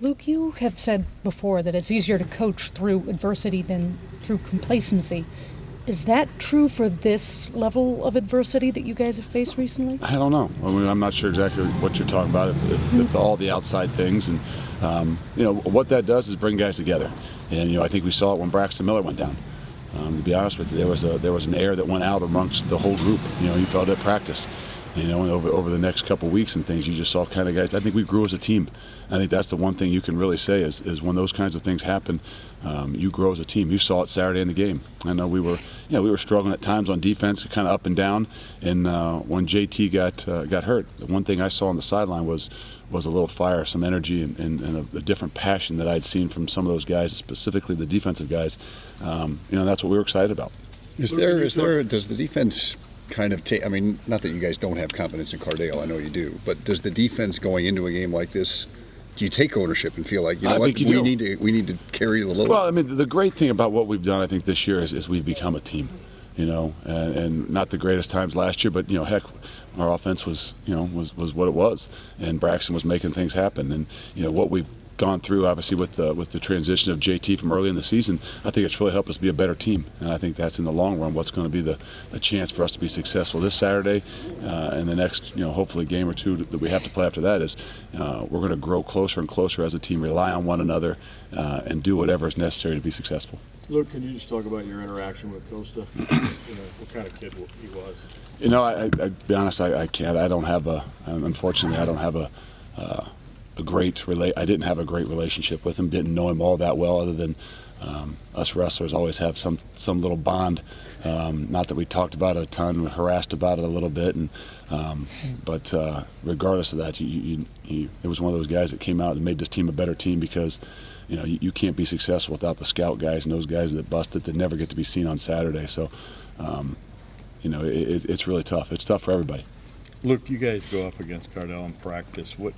Luke, you have said before that it's easier to coach through adversity than through complacency. Is that true for this level of adversity that you guys have faced recently? I don't know. I mean, I'm not sure exactly what you're talking about, if all the outside things. And, what that does is bring guys together. And, I think we saw it when Braxton Miller went down. To be honest with you, there was an air that went out amongst the whole group. You felt it at practice. And over the next couple of weeks and things, you just saw kind of guys. I think we grew as a team. I think that's the one thing you can really say is when those kinds of things happen, you grow as a team. You saw it Saturday in the game. I know we were struggling at times on defense, kind of up and down. And when JT got hurt, the one thing I saw on the sideline was a little fire, some energy, and a different passion that I'd seen from some of those guys, specifically the defensive guys. That's what we were excited about. Does the defense kind of take, I mean, not that you guys don't have confidence in Cardale, I know you do, but does the defense going into a game like this, do you take ownership and feel like, we need to carry the load? Well, I mean, the great thing about what we've done, I think, this year is we've become a team, and not the greatest times last year, but, heck, our offense was what it was, and Braxton was making things happen, and, what we've gone through, obviously, with the transition of JT from early in the season, I think it's really helped us be a better team, and I think that's in the long run what's going to be the chance for us to be successful this Saturday, and the next, hopefully game or two that we have to play after that is we're going to grow closer and closer as a team, rely on one another, and do whatever is necessary to be successful. Luke, can you just talk about your interaction with Costa? What kind of kid he was? I be honest, I can't. Unfortunately, I don't have I didn't have a great relationship with him. Didn't know him all that well, other than us wrestlers always have some little bond. Not that we talked about it a ton, we harassed about it a little bit, but regardless of that, it was one of those guys that came out and made this team a better team because you can't be successful without the scout guys and those guys that busted that never get to be seen on Saturday. So it's really tough. It's tough for everybody. Luke, you guys go up against Cardale in practice. You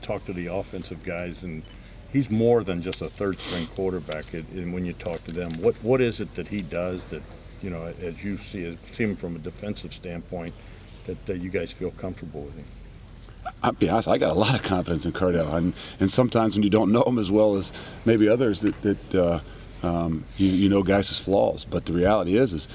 talk to the offensive guys, and he's more than just a third-string quarterback. And when you talk to them, what is it that he does that, as you see him from a defensive standpoint, that you guys feel comfortable with him? I'll be honest, I got a lot of confidence in Cardale, and sometimes when you don't know him as well as maybe others, that guys' flaws. But the reality is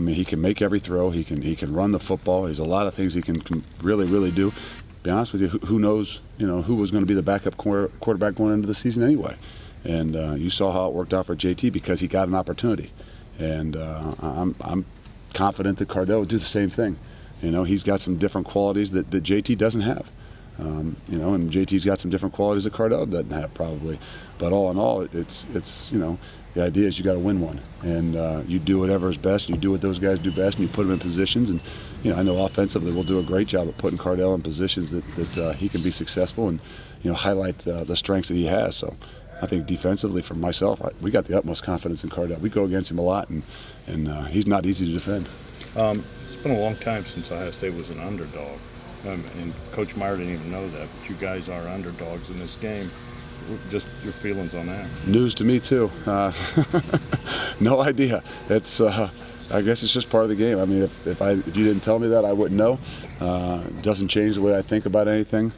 he can make every throw. He can run the football. There's a lot of things he can really, really do. To be honest with you, who knows, who was going to be the backup quarterback going into the season anyway. And you saw how it worked out for JT because he got an opportunity. And I'm confident that Cardale would do the same thing. He's got some different qualities that JT doesn't have. And JT's got some different qualities that Cardale doesn't have probably. But all in all, it's the idea is you got to win one, and you do whatever is best. You do what those guys do best, and you put them in positions. And I know offensively we'll do a great job of putting Cardale in positions that he can be successful and highlight the strengths that he has. So I think defensively, for myself, we got the utmost confidence in Cardale. We go against him a lot, and he's not easy to defend. It's been a long time since Ohio State was an underdog, and Coach Meyer didn't even know that. But you guys are underdogs in this game. Just your feelings on that? News to me too. No idea. It's I guess it's just part of the game. I mean, if you didn't tell me that, I wouldn't know. It doesn't change the way I think about anything.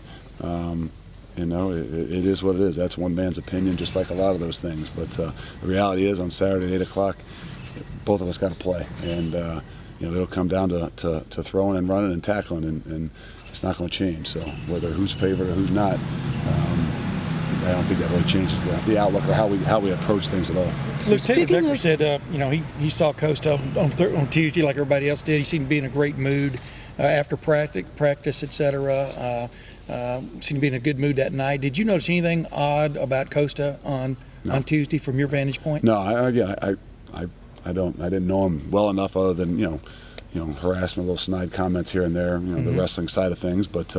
It is what it is. That's one man's opinion, just like a lot of those things. But the reality is, on Saturday at 8 o'clock, both of us got to play, and it'll come down to throwing and running and tackling, and it's not going to change. So whether who's favored or who's not, I don't think that really changes the outlook or how we approach things at all. Luke, Taylor Decker said, he saw Costa on Tuesday like everybody else did. He seemed to be in a great mood after practice, etc. Seemed to be in a good mood that night. Did you notice anything odd about Costa on Tuesday from your vantage point? No, I didn't know him well enough, other than harassment, little snide comments here and there. The wrestling side of things, but.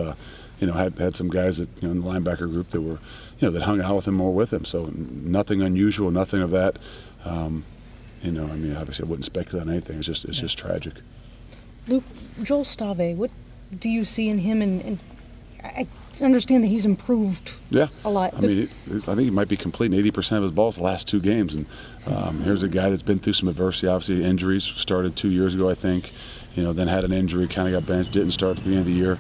Had some guys that in the linebacker group that were, that hung out with him or with him. So nothing unusual, nothing of that. Obviously I wouldn't speculate on anything. It's just tragic. Luke, Joel Stave, what do you see in him? And I understand that he's improved a lot. I think he might be completing 80% of his balls the last 2 games. And here's a guy that's been through some adversity. Obviously, injuries started 2 years ago, I think. then had an injury, kind of got benched, didn't start at the beginning of the year.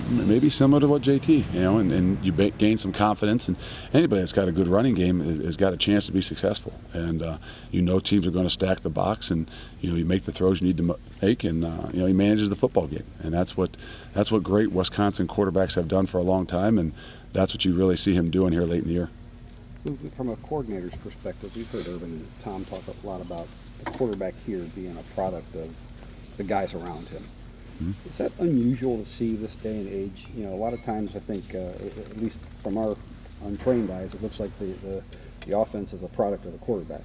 Maybe similar to what JT, and you gain some confidence. And anybody that's got a good running game has got a chance to be successful. And teams are going to stack the box, and you make the throws you need to make, and he manages the football game. And that's what great Wisconsin quarterbacks have done for a long time, and that's what you really see him doing here late in the year. From a coordinator's perspective, we've heard Urban and Tom talk a lot about the quarterback here being a product of the guys around him. Mm-hmm. Is that unusual to see this day and age? A lot of times I think, at least from our untrained eyes, it looks like the offense is a product of the quarterback.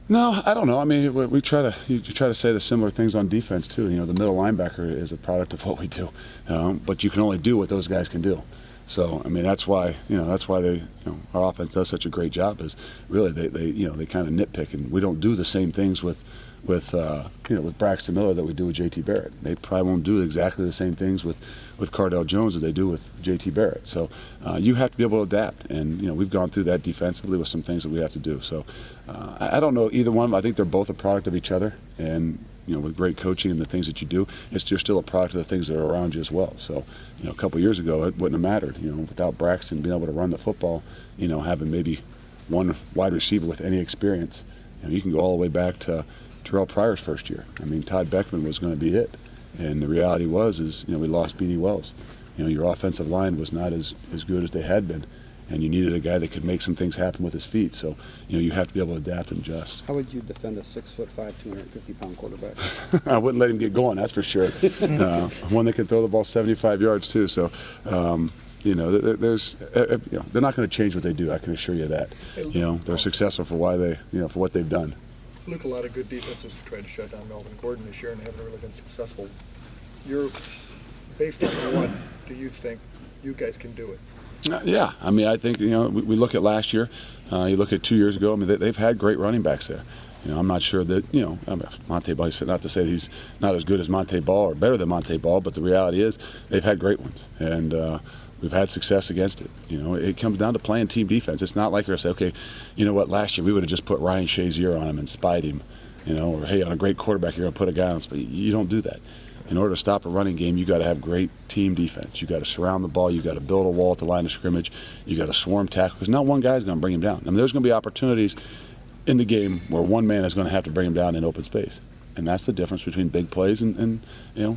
No, I don't know. I mean, you try to say the similar things on defense too. The middle linebacker is a product of what we do, but you can only do what those guys can do. So I mean, that's why they our offense does such a great job. Is really they kind of nitpick, and we don't do the same things with Braxton Miller that we do with JT Barrett. They probably won't do exactly the same things with Cardale Jones that they do with JT Barrett. So you have to be able to adapt, and we've gone through that defensively with some things that we have to do. So I don't know either one. I think they're both a product of each other, and with great coaching and the things that you do, you're still a product of the things that are around you as well. So a couple of years ago it wouldn't have mattered. Without Braxton being able to run the football, having maybe one wide receiver with any experience, you can go all the way back to Terrell Pryor's first year. I mean, Todd Beckman was going to be it, and the reality is we lost Beanie Wells. Your offensive line was not as good as they had been, and you needed a guy that could make some things happen with his feet. So you have to be able to adapt and adjust. How would you defend a 6'5", 250-pound quarterback? I wouldn't let him get going, that's for sure. One that can throw the ball 75 yards too. So. They're not going to change what they do. I can assure you that. They're successful for for what they've done. Look, a lot of good defenses have tried to shut down Melvin Gordon this year and haven't really been successful. Based on what do you think you guys can do it? Yeah, I mean, I think we look at last year. You look at 2 years ago. I mean, they've had great running backs there. I'm not sure that Monte Ball. Not to say he's not as good as Monte Ball or better than Monte Ball, but the reality is they've had great ones, and we've had success against it. It comes down to playing team defense. It's not like you're going to say, okay, last year we would have just put Ryan Shazier on him and spied him, or hey, on a great quarterback you're going to put a guy on. But you don't do that. In order to stop a running game, you got to have great team defense. You got to surround the ball. You got to build a wall at the line of scrimmage. You got to swarm tackle, because not one guy is going to bring him down. I mean, there's going to be opportunities in the game where one man is going to have to bring him down in open space. And that's the difference between big plays and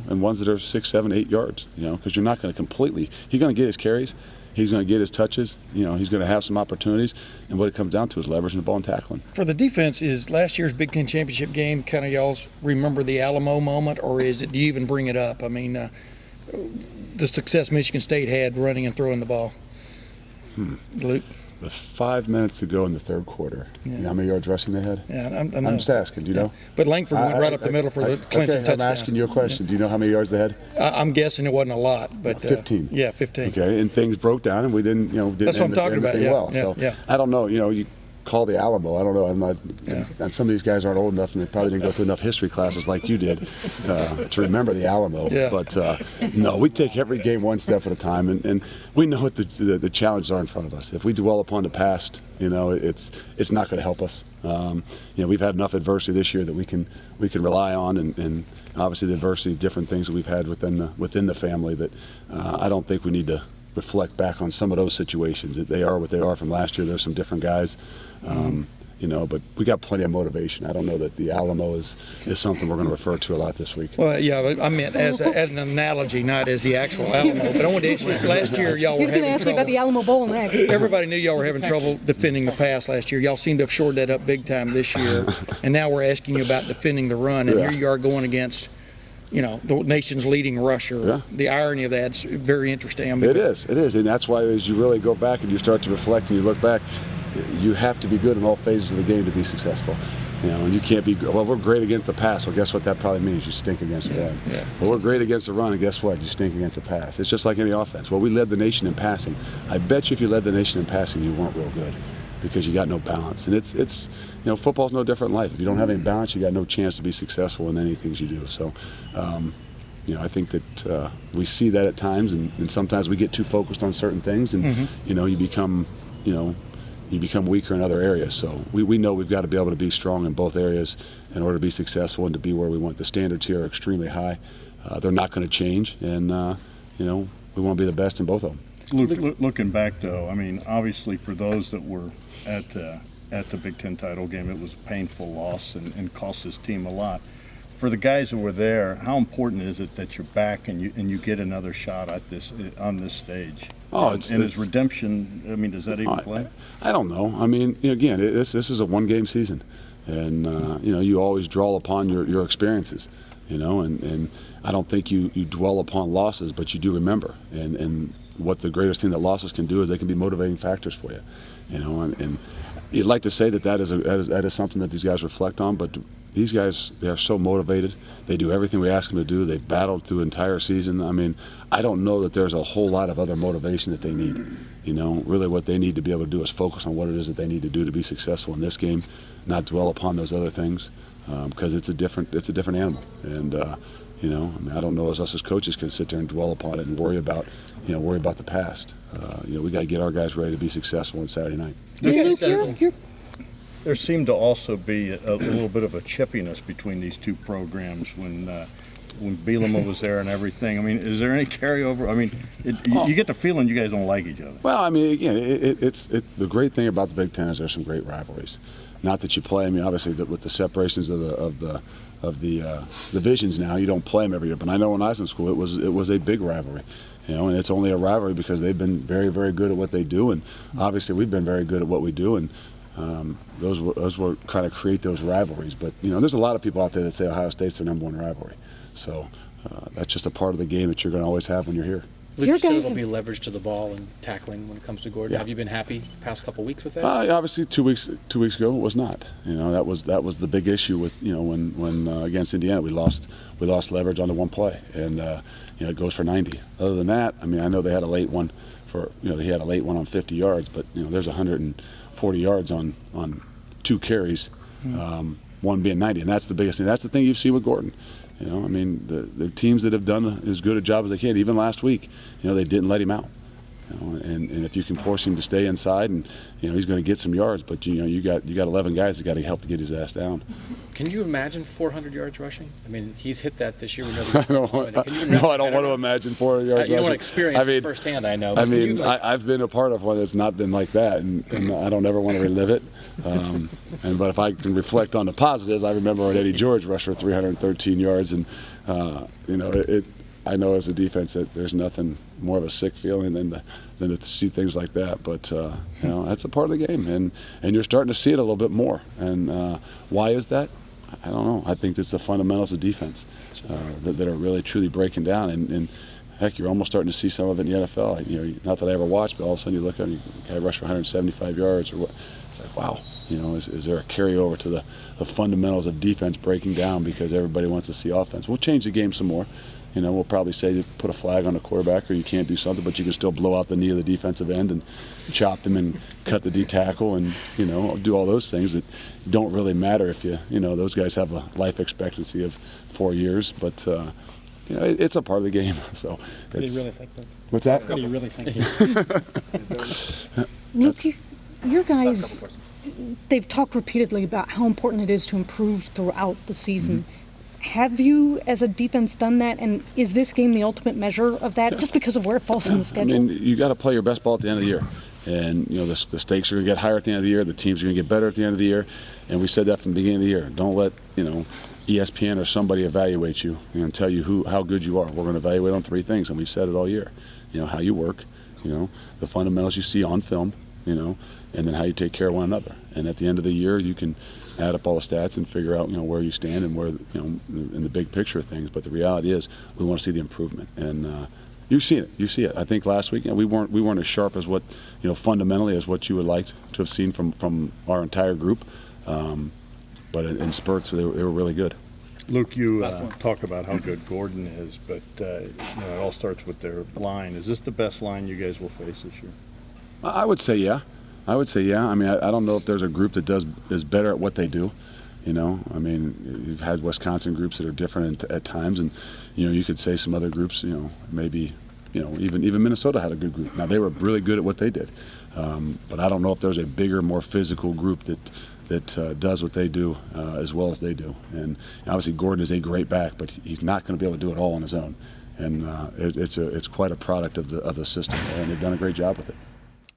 ones that are 6, 7, 8 yards. Because you're not going to completely. He's going to get his carries, he's going to get his touches. He's going to have some opportunities. And what it comes down to is leveraging the ball and tackling. For the defense, is last year's Big Ten championship game kind of y'all's remember the Alamo moment, or do you even bring it up? I mean, the success Michigan State had running and throwing the ball. Luke. With 5 minutes to go in the third quarter, you know how many yards rushing they had? Yeah, I'm just asking. Do you know? But Langford went right up the middle for the clinching touchdown. I'm asking you a question. Do you know how many yards they had? I'm guessing it wasn't a lot, but 15. Yeah, 15. Okay, and things broke down, and we didn't That's what I'm talking about. Yeah, well. So I don't know. You call the Alamo. I don't know. I'm not. And some of these guys aren't old enough, and they probably didn't go through enough history classes like you did to remember the Alamo. Yeah. But no, we take every game one step at a time, and we know what the challenges are in front of us. If we dwell upon the past, it's not going to help us. We've had enough adversity this year that we can rely on, and obviously the adversity, different things that we've had within the family that I don't think we need to reflect back on some of those situations. That they are what they are from last year. There's some different guys, but we got plenty of motivation. I don't know that the Alamo is something we're going to refer to a lot this week. Well, yeah, I meant as an analogy, not as the actual Alamo. But I wanted to ask you, last year y'all were having trouble. He's going to ask me about the Alamo Bowl next. Everybody knew y'all were having trouble defending the pass last year. Y'all seem to have shored that up big time this year. And now we're asking you about defending the run, and here you are going against the nation's leading rusher. Yeah. The irony of that's very interesting. It is, and that's why as you really go back and you start to reflect and you look back, you have to be good in all phases of the game to be successful. And you can't be, well, we're great against the pass. Well, guess what that probably means? You stink against the run. Yeah. Well, we're great against the run, and guess what? You stink against the pass. It's just like any offense. Well, we led the nation in passing. I bet you if you led the nation in passing, you weren't real good because you got no balance. And it's football's no different in life. If you don't have any balance, you got no chance to be successful in any things you do. So, I think that we see that at times, and sometimes we get too focused on certain things, and you become, you become weaker in other areas. So we know we've got to be able to be strong in both areas in order to be successful and to be where we want. The standards here are extremely high. They're not going to change, and we want to be the best in both of them. Looking back, though, I mean, obviously for those that were at the Big Ten title game, it was a painful loss and cost his team a lot. For the guys who were there, how important is it that you're back and you get another shot at this on this stage? Oh, and is redemption? I mean, does that even play? I don't know. I mean, again, this is a one-game season, and you always draw upon your experiences, and I don't think you dwell upon losses, but you do remember. And what the greatest thing that losses can do is they can be motivating factors for you, and you'd like to say that is something that these guys reflect on, but these guys, they are so motivated. They do everything we ask them to do. They've battled through an entire season. I mean, I don't know that there's a whole lot of other motivation that they need. Really what they need to be able to do is focus on what it is that they need to do to be successful in this game, not dwell upon those other things, because it's a different animal. And I mean, I don't know as us as coaches can sit there and dwell upon it and worry about the past. We got to get our guys ready to be successful on Saturday night. There seemed to also be a little bit of a chippiness between these two programs when Bielema was there and everything. I mean, is there any carryover? I mean, you get the feeling you guys don't like each other. Well, I mean, again, it's the great thing about the Big Ten is there's some great rivalries. Not that you play. I mean, obviously, with the separations of the divisions now, you don't play them every year. But I know when I was in school, it was a big rivalry. And it's only a rivalry because they've been very, very good at what they do, and obviously we've been very good at what we do, and those will kind of create those rivalries. But there's a lot of people out there that say Ohio State's their number one rivalry, so that's just a part of the game that you're going to always have when you're here. Luke, you said there'll be leverage to the ball and tackling when it comes to Gordon. Yeah. Have you been happy the past couple of weeks with that? Obviously, 2 weeks ago it was not. That was the big issue with when against Indiana we lost leverage on the one play, and it goes for 90. Other than that, I mean, I know they had a late one on 50 yards, but there's 140 yards on 2 carries, one being 90, and that's the biggest thing. That's the thing you see with Gordon. I mean, the teams that have done as good a job as they can, even last week, they didn't let him out. And if you can force him to stay inside, and he's going to get some yards, but you got 11 guys that got to help to get his ass down. Can you imagine 400 yards rushing? I mean, he's hit that this year. I don't want to imagine 400 yards rushing. You don't want to experience it firsthand, I know. I mean, I've been a part of one that's not been like that, and I don't ever want to relive it. But if I can reflect on the positives, I remember when Eddie George rushed for 313 yards, and I know as a defense that there's nothing more of a sick feeling than to see things like that. But that's a part of the game, and you're starting to see it a little bit more. And why is that? I don't know. I think it's the fundamentals of defense that are really truly breaking down. And heck, you're almost starting to see some of it in the NFL. Not that I ever watched, but all of a sudden you look at a guy rush for 175 yards or what. It's like, wow. Is there a carryover to the fundamentals of defense breaking down because everybody wants to see offense? We'll change the game some more. We'll probably say to put a flag on the quarterback or you can't do something, but you can still blow out the knee of the defensive end and chop them and cut the D tackle and, do all those things that don't really matter if those guys have a life expectancy of 4 years. But, it's a part of the game. So what do you really think? What's that? What do you really think? Nick, your guys, they've talked repeatedly about how important it is to improve throughout the season. Mm-hmm. Have you, as a defense, done that? And is this game the ultimate measure of that, just because of where it falls in the schedule? I mean, you got to play your best ball at the end of the year. And, the stakes are going to get higher at the end of the year. The teams are going to get better at the end of the year. And we said that from the beginning of the year. Don't let, ESPN or somebody evaluate you and tell you how good you are. We're going to evaluate on 3 things, and we've said it all year. How you work, the fundamentals you see on film, and then how you take care of one another. And at the end of the year, you can add up all the stats and figure out where you stand and where in the big picture of things. But the reality is we want to see the improvement, and you see it. I think last week we weren't as sharp as what fundamentally as what you would like to have seen from our entire group. But in spurts they were really good. Luke, you talk about how good Gordon is, but it all starts with their line. Is this the best line you guys will face this year? I would say yeah. I mean, I don't know if there's a group that is better at what they do. I mean, you've had Wisconsin groups that are different at times, and you could say some other groups, maybe even Minnesota had a good group. Now they were really good at what they did, but I don't know if there's a bigger, more physical group that does what they do as well as they do. And obviously Gordon is a great back, but he's not going to be able to do it all on his own. And it's quite a product of the system, and they've done a great job with it.